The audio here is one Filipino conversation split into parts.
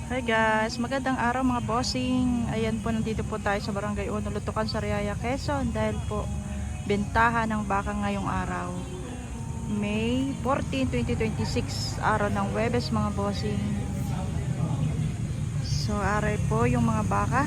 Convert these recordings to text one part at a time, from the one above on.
Hi guys, magandang araw mga bossing. Ayan po, nandito po tayo sa Barangay Uno, Lutukan, Sariaya, Quezon. Dahil po, bentahan ng baka ngayong araw. May 14, 2026, araw ng Huwebes mga bossing. So, aray po yung mga baka.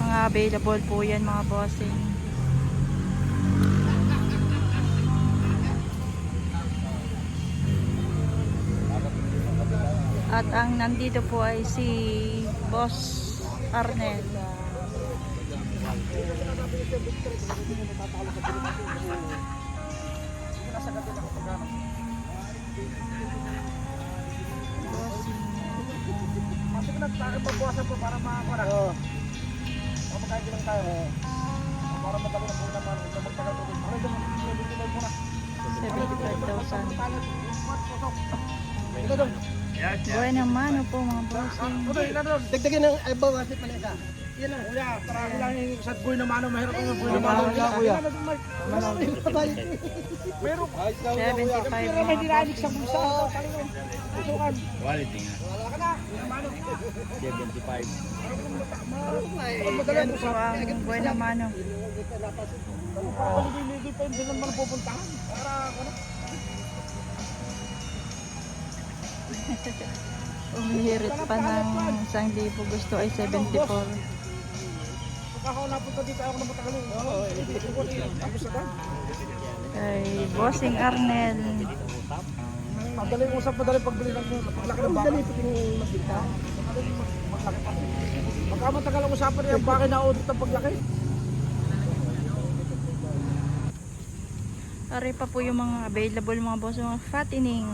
Mga available po yan mga bossing. At ang nandito po ay si Boss Arnel. Masuk na tayo pagbuwasan po para makakarang. Oo. O magkakain lang tayo. Para madali na po naman. Magtagal po. Ano yung muna? 75,000. Ito dong. Buhay naman po mga bossing. Dagdagan ng bawasit pa na isa. Yan lang. Kuya, parang lang yung sa buhay na mano. Mahirap yung buhay na mano. Kuya. Meron. 75 Pero may dinanik sa bulsa. Pusukan. Quality nga. Wala ka na. Mano. 75. Yan po ang buhay naman. Paligid pa hindi naman pupuntahan. Para ano? Umihirit pa ng 1,000. Gusto ay 74. Ako napunta dito ako na matagal. Oo. Tapos na. Kay Bossing Arnel. Madaling usap, madaling pagbili ng paglaki ng baka. Madaling magbita. Baka matagal ang usapan niya, bakit na-audit ang paglaki? Ari pa po yung mga available mga boss, mga fattening.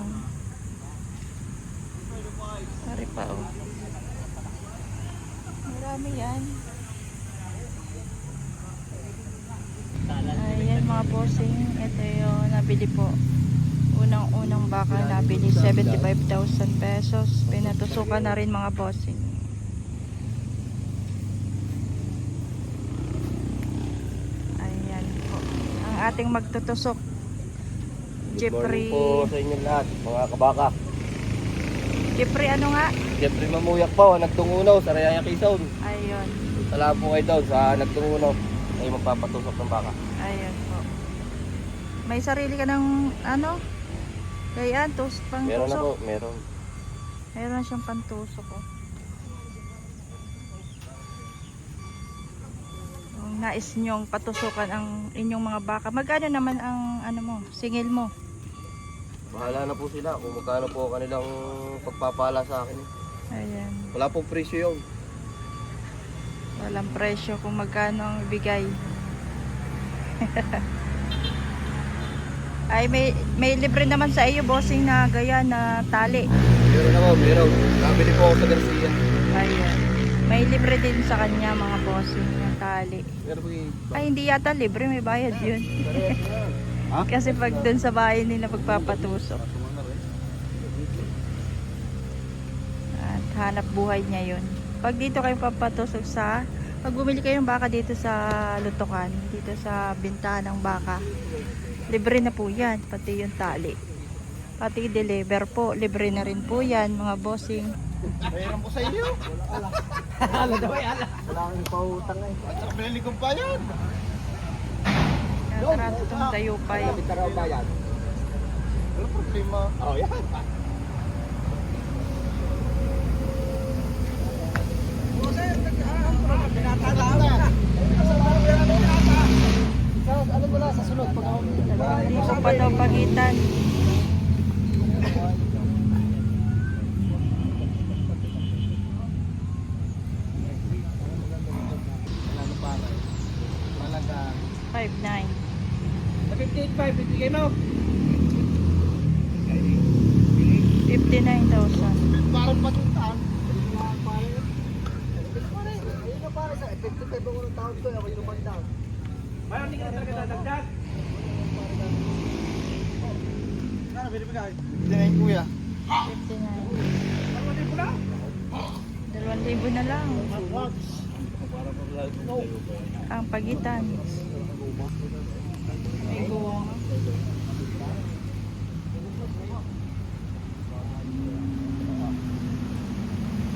Ari pa oh. Marami yan. Ayan mga bossing, ito yung nabili po. Unang baka nabili 75,000 pesos. Pinatusukan na rin mga bossing. Ayan po. Ang ating magtutusok. Jeffrey. Good morning po sa inyo lahat, mga kabaka. Jeffrey ano nga? Jeffrey Mamuyak po, nagtungunaw sa Rayaya, Quezon. Ayun. Salamat po kayo doon sa nagtungunaw. Kayo magpapatusok ng baka. Ayun po. May sarili ka ng ano? Gayaan, pang Meron na tusok. po, meron. Meron na siyang pantusok oh. Kung nais nyong patusukan ang inyong mga baka, magkano naman ang ano mo, singil mo? Bahala na po sila kung magkano po kanilang pagpapala sa akin. Ayan. Wala pong presyo yun. Walang presyo kung magkano ang ibigay. Ay may libre naman sa iyo bossing na gaya na tali. Meron na po, meron. Nabili po ako sa Garcia. Ayan. May libre din sa kanya mga bossing na tali. Meron po yung... Ay hindi yata libre, may bayad yun. Ha? Kasi pag dun sa bahay nila pagpapatusok. At hanap buhay niya yun. Pag dito kayo papatusok pag bumili kayong baka dito sa Lutukan, dito sa bintahan ng baka, libre na po yan, pati yung tali. Pati deliver po, libre na rin po yan mga bossing. Mayroon po sa inyo. Ala daw ay ala. Wala kang pautang eh. At pinili kong pa yan. Tara itong dayupay. Taraw ba yan? Wala problema. Oh, yan. Ano mo na sa sunod pag ako Hindi ko pa daw pagitan. ano pa malaga 5,900. 58.5 bigay mo 59,000. parang patuntaan ayun na pare sa 55 ako ng taon ko ako yung bandang parang hindi ka na talaga dadagdag ano binibigay? Hindi na yung kuya 59. 2,000 na lang. Ang pagitan. May buwang.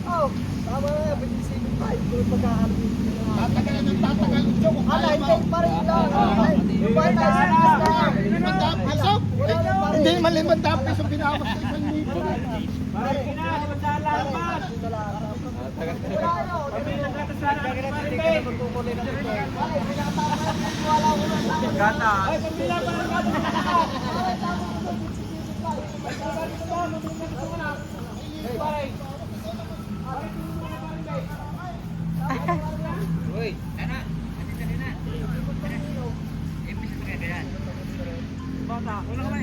oh Tama na, 27.5. Kung pagkakaroon. Tatagal ng tatagal. Ala, hindi pa rin lang. Yung ba tayo sa lang. 500 piso? Hindi, 500 piso binawas sa 1,000. Pare, 500 lang ba? Wala ano. Kami nagkatasana. Hindi ka na magkukulay na ito. Pare, wala ko na. Gata. Ay, pambila pa lang gata. Pare, uy, ana, andito rin na. Episode ka din. Bata, wala ka ba?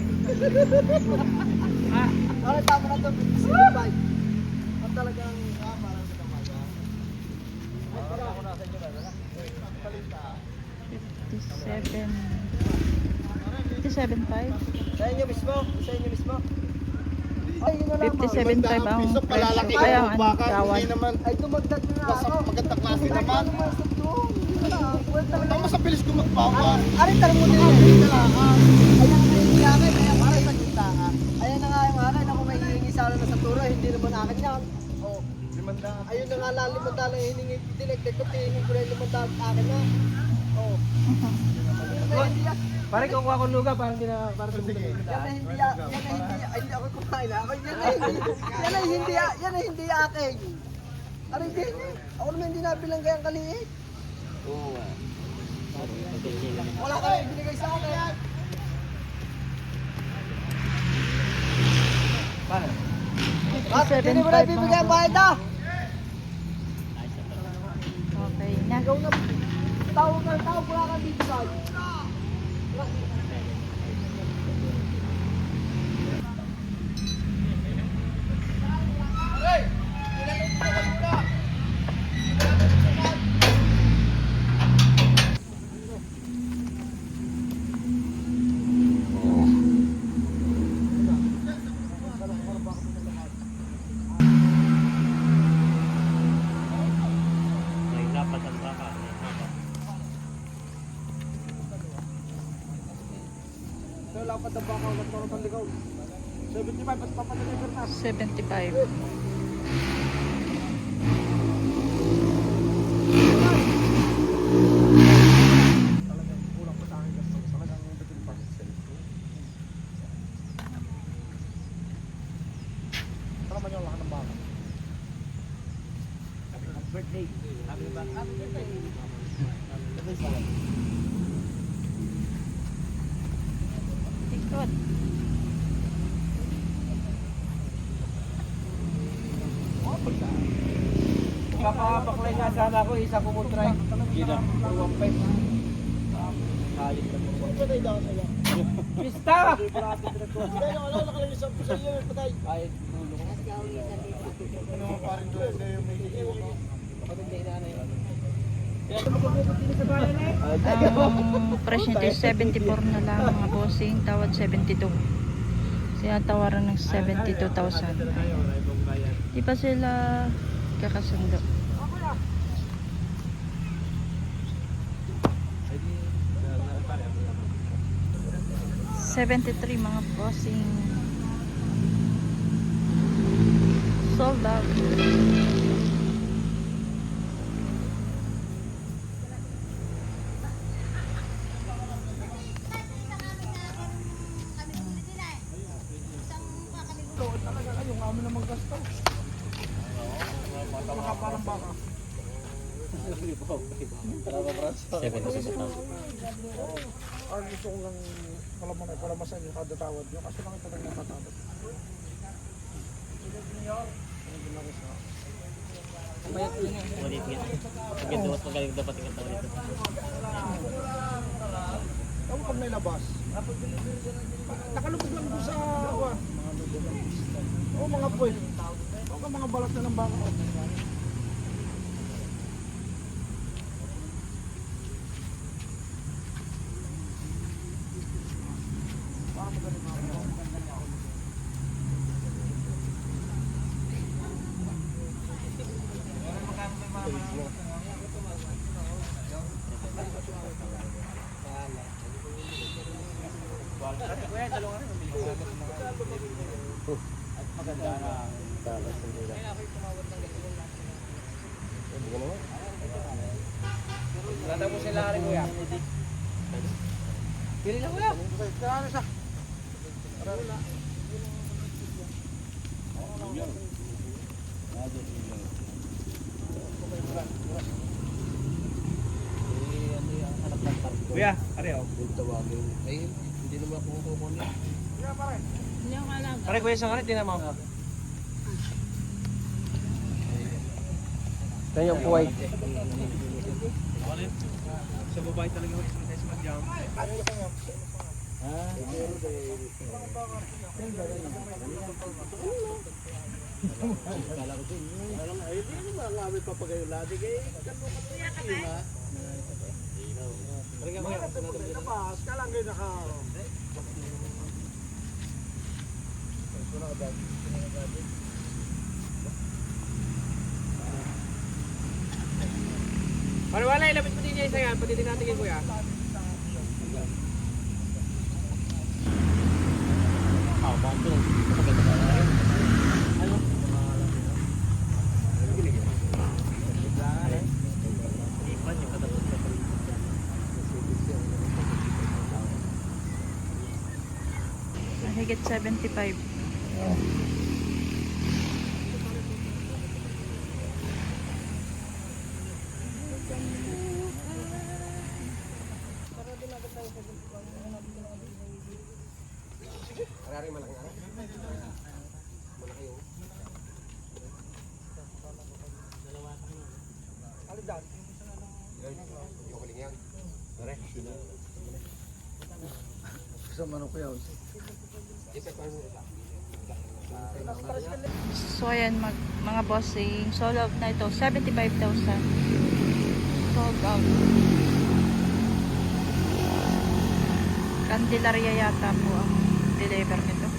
Ah, tama na to, 55. Ang talagang parang sa kamada. Ay, para ako na sa inyo na. 57.5. Sa inyo mismo, sa inyo mismo. Ay, yun na lang. 57.5 ang presyo. Kaya ang tawad. Ay, tumagdag na ako. Magandang klase naman. Tama sa pilis ko magbawa. Arin, tara mo din. Ayan ang hindi akin, kaya para sa kita. Ayan na nga yung akin, ako may hihingi sana na sa turo, hindi naman akin yan. Oh, 500. Ayun na nga lang, 500 lang hiningi. Dinagdag ko, hihingi ko rin 500 akin na. Oh. Parang kukuha ko luga, parang hindi na, parang sige. Hindi ako kumain na. Yan ay hindi akin. Aray din. Ako naman hindi nabilang kayang kaliit. Oo nga. Wala ka rin binigay sa akin. Paano? Hindi mo na ibibigay ang bayad na. Okay na. Ikaw na. Tawag wala ka dito sa akin. May lapat ang baka. Wala pa ang baka. Wala pa ang ligaw. 75 at papadeliver na. 75. Talagang kulang pa sa akin gastos. Talagang bitin pa. Tara man yung lahat ng baka. Birthday. Happy birthday. Ikot. Papapaklay nga sana ako, isa ko mo try. Gina. Ruwang pa. Halit na mo. Pista! Ay, nulo ko. Ano mo parin doon? Yung may iiwan mo. Kapatid na inanay. Ang presyo nito is 74 na lang mga bossing. Tawad 72. Siya tawaran ng 72,000. Di pa sila kakasundo. 73 mga bossing. Sold out. Yung amin na maggasto. Mga parang baka. 77,000. Ang gusto ko lang palamasan yung kada tawad nyo kasi lang ito lang natatawad. Ulit yan. Pagkita mas magaling dapat yung tawag dito. Ako pag nailabas, nakalubog lang doon sa mga point. O mga balat na ng baka. Kailangan kuya. Pili lang kuya. Kailangan siya. Kuya, are oh. Tawagin. Ay, hindi naman ako kukunin. Pare kuya, isang tingnan mo. Kaya yung kuwait. Sa babae talaga mag-exercise sa madyam. Wala, ilapit mo din niya isa yan. Pati din natin yung kuya. Higit 75. Sa manok ko yun. So ayan mga bossing, sold out na ito, 75,000. Sold out. Candelaria yata po ang deliver nito.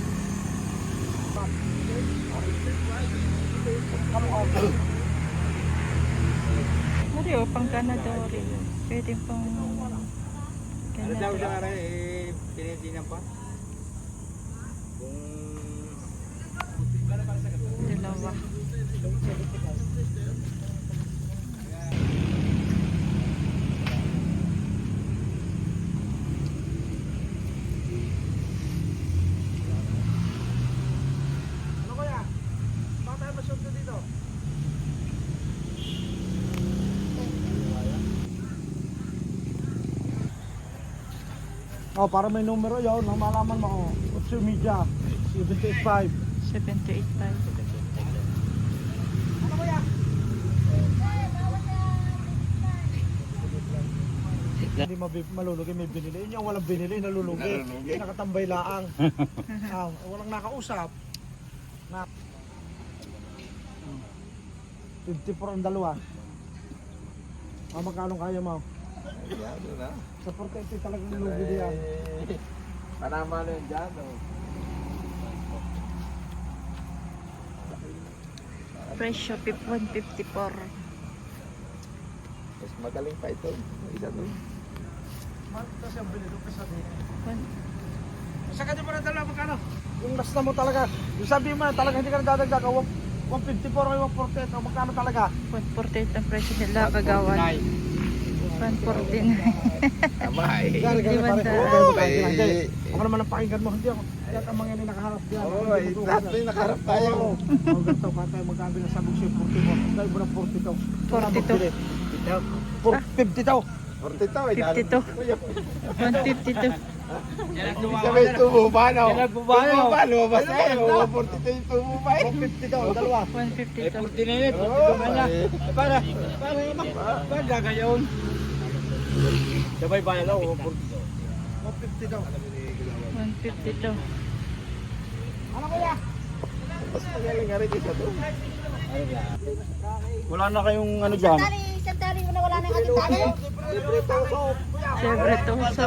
Mario, pang ganadori. Pwede pang Ano daw siya ganadori. rin, tinitinan pa? Dalawa. Ano kaya? Bakit tayo masyot na dito? Oh, para may numero yun, no? Malaman mo ko. What's your media? 785. 7,285. Hindi malulugi, may binili. Yun yung walang binili, nalulugi. Nakatambay laang. Walang nakausap. Na 54 ang dalawa. Magkano kaya mo? Sa 40 talagang nalulugi diyan. Panama na yun dyan, oh. Presyo 154. Mas magaling pa ito. Isa to. Kasi ang binili ko sa dito. One- Saka di mo na dalawa magkano? Yung last na mo talaga. Yung sabi mo talaga hindi ka na dadagdag. 154 o 148 o magkano talaga? 148 ang presyo nila kagawan. 149. Tama eh. Gari Hindi man pare. eh. Ako naman ang pakinggan mo. Hindi ako. Kaya ang mga yan nakaharap diyan. Oo, lahat na yung nakaharap tayo. Oh, ganito pa tayo magkabi na sabog siya 44. Dahil mo na 42. 50 daw. 42 eh. 52. 152. Sabi tubo pa no? Yan ang bubayo. Tubo pa, lumabas na yun. 42 yung tubo pa eh. 50 daw, dalawa. 152. Tinilit, para gagayon. Sabay ba na lang, 150 daw. 152. Ano kaya? Mas magaling nga rin isa to. Wala na kayong ano dyan? Isang tali mo na wala na yung ating tali. Libre tuso. Siyempre to. So,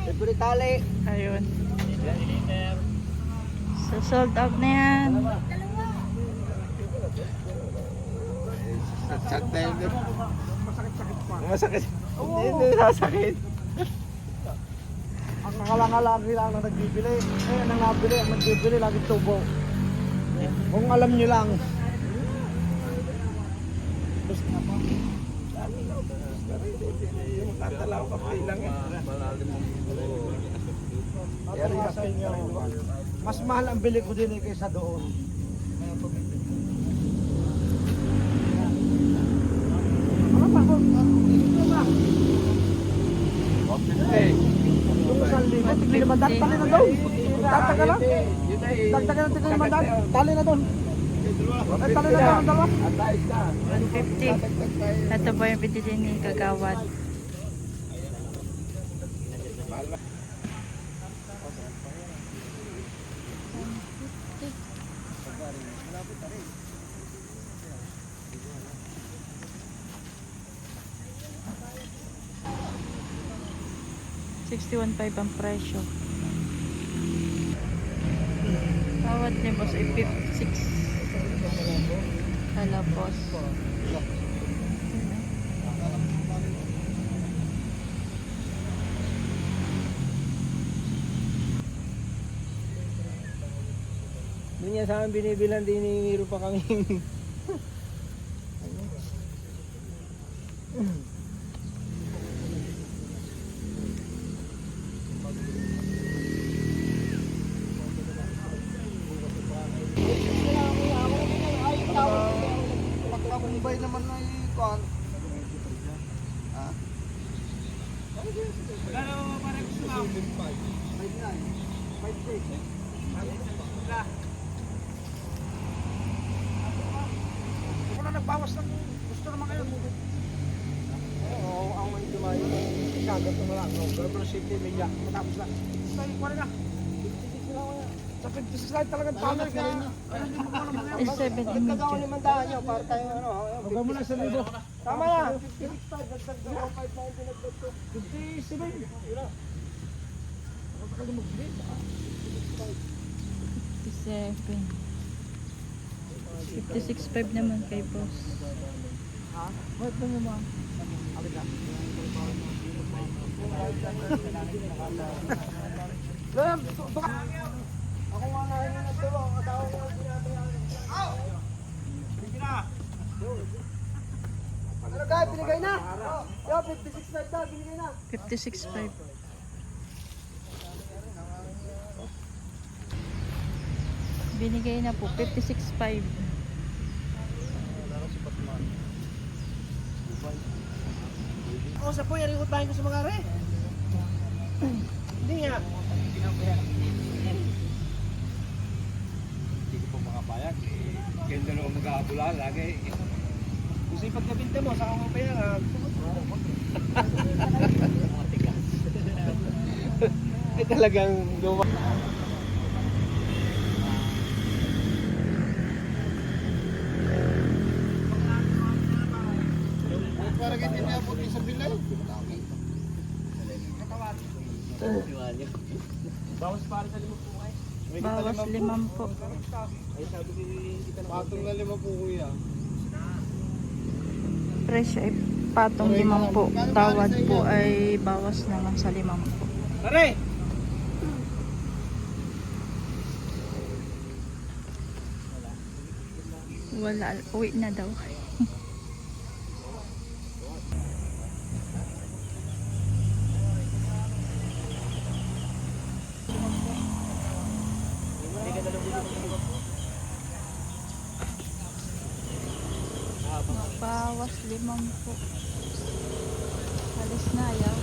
Libre tali. ayun. So, sold out na yan. Chat na yun. Masakit-sakit pa. Masakit. Hindi nasakit. Ang nakalangalagi lang na nagbibili. Eh, ang nabili, ang nagbibili, lagi tubo. Kung alam nyo lang. Yung tatalaw ka lang eh. Pero sa inyo, mas mahal ang bili ko din kaysa doon. Ano pa ko? Ito ba? Yung isang libo, tiglimandaan, tali na doon. Tataga lang. Dagdagan ng tiglimandaan, tali na doon. Ay, tali na doon ang dalawa. 150. Ito po yung pinili ni Kagawad. $61.5 ang presyo. Bawat libos ay 56. Talapos. Hindi niya sa amin binibilan, dinihiro pa kami. Pagkakumbay naman na ikon. Ha? Ako na nagbawas ng gusto naman kayo. Oo, ang mga dumayo ng kagat na lang. Pero city media, matapos lang. Sa ikuan na. Sa 56 lang talagang panel ka. Ay, 70 Nagkagawa medyo. 500 nyo para tayo ano. Huwag mo na sa libo. Tama na. 57. 56.5 naman kay boss. Wait lang naman. Ako nga na yun na tulong. Ang asawa ko ang ano guys, binigay na? Yo, 56 na, binigay na. 56.5. Binigay na po 56.5. Ako sa po, yari utahin ko sa mga re. Hindi nga. Hindi ko po mga payag. Ganda naman mag-aabula lagi. Kasi pagkabinta mo, saka mo payangan. Ay talagang luma. Parang hindi niya po sa bilay. Bawas para sa lima po ay. Bawas 5 po. Ay sabi ko hindi ka na. Patong na 5 po kuya. Presyo ay patong 5 po. Tawad po ay bawas naman sa 5 po. Pare! Wala. Uwi na daw. Bawas 5 po. Alis na ayaw.